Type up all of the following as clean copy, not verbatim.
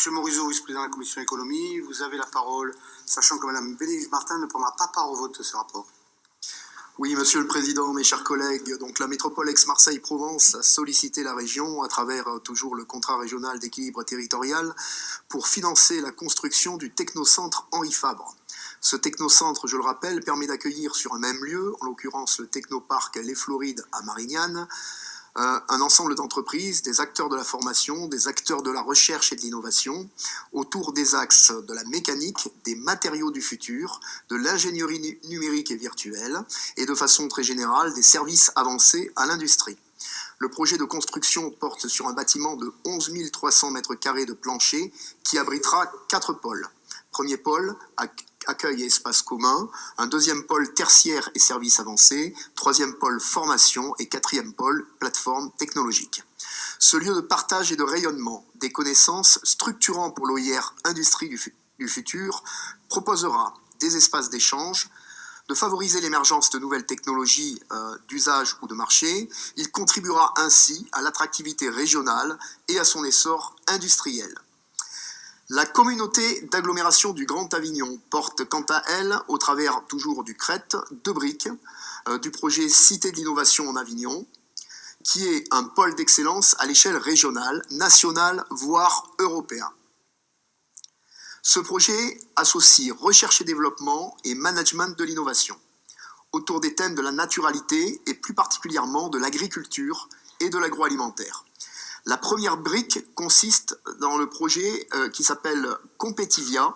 Monsieur Morisot, vice-président de la Commission économie, vous avez la parole, sachant que Madame Bénédicte Martin ne prendra pas part au vote de ce rapport. Oui, Monsieur le Président, mes chers collègues, donc la métropole Aix-Marseille-Provence a sollicité la région, à travers toujours le contrat régional d'équilibre territorial, pour financer la construction du technocentre Henri Fabre. Ce technocentre, je le rappelle, permet d'accueillir sur un même lieu, en l'occurrence le technoparc Les Florides à Marignane, un ensemble d'entreprises, des acteurs de la formation, des acteurs de la recherche et de l'innovation, autour des axes de la mécanique, des matériaux du futur, de l'ingénierie numérique et virtuelle, et de façon très générale, des services avancés à l'industrie. Le projet de construction porte sur un bâtiment de 11 300 mètres carrés de plancher qui abritera 4 pôles. Premier pôle, accueil et espace commun, un deuxième pôle tertiaire et services avancés, troisième pôle formation et quatrième pôle plateforme technologique. Ce lieu de partage et de rayonnement des connaissances structurant pour l'OIR Industrie du futur proposera des espaces d'échange, de favoriser l'émergence de nouvelles technologies d'usage ou de marché. Il contribuera ainsi à l'attractivité régionale et à son essor industriel. La communauté d'agglomération du Grand Avignon porte quant à elle, au travers toujours du CRET, 2 briques du projet Cité de l'innovation en Avignon, qui est un pôle d'excellence à l'échelle régionale, nationale, voire européen. Ce projet associe recherche et développement et management de l'innovation, autour des thèmes de la naturalité et plus particulièrement de l'agriculture et de l'agroalimentaire. La première brique consiste dans le projet qui s'appelle Compétivia,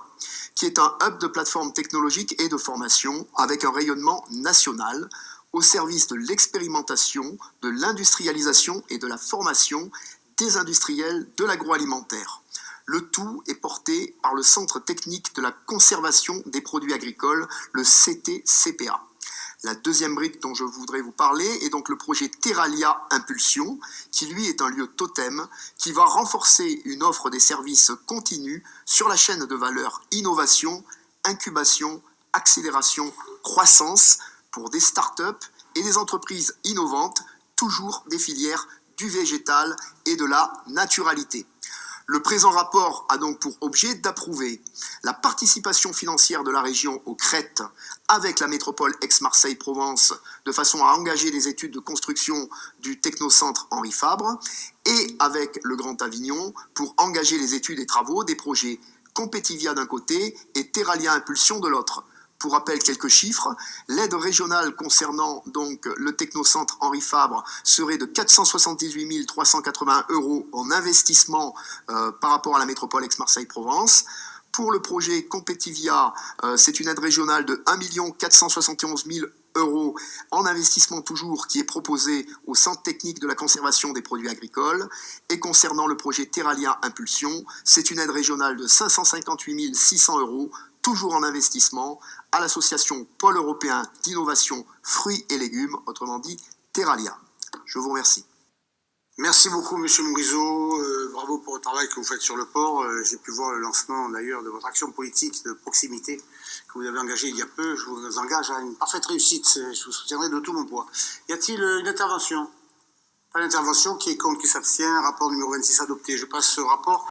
qui est un hub de plateforme technologique et de formation avec un rayonnement national au service de l'expérimentation, de l'industrialisation et de la formation des industriels de l'agroalimentaire. Le tout est porté par le Centre technique de la conservation des produits agricoles, le CTCPA. La deuxième brique dont je voudrais vous parler est donc le projet Terralia Impulsion, qui lui est un lieu totem qui va renforcer une offre des services continus sur la chaîne de valeur innovation, incubation, accélération, croissance pour des startups et des entreprises innovantes, toujours des filières du végétal et de la naturalité. Le présent rapport a donc pour objet d'approuver la participation financière de la région au CRET avec la métropole Aix-Marseille-Provence de façon à engager des études de construction du technocentre Henri Fabre et avec le Grand Avignon pour engager les études et travaux des projets Compétivia d'un côté et Terralia Impulsion de l'autre. Pour rappel, quelques chiffres. L'aide régionale concernant donc le technocentre Henri Fabre serait de 478 380 € en investissement par rapport à la métropole Aix-Marseille-Provence. Pour le projet Compétivia, c'est une aide régionale de 1 471 000 € en investissement toujours qui est proposé au Centre technique de la conservation des produits agricoles. Et concernant le projet Terralia Impulsion, c'est une aide régionale de 558 600 €, toujours en investissement, à l'association Pôle européen d'innovation fruits et légumes, autrement dit Terralia. Je vous remercie. Merci beaucoup, Monsieur Morisot. Bravo pour le travail que vous faites sur le port. J'ai pu voir le lancement d'ailleurs de votre action politique de proximité que vous avez engagée il y a peu. Je vous engage à une parfaite réussite. Je vous soutiendrai de tout mon poids. Y a-t-il une intervention? Pas d'intervention. Qui est contre, qui s'abstient? Rapport numéro 26 adopté. Je passe ce rapport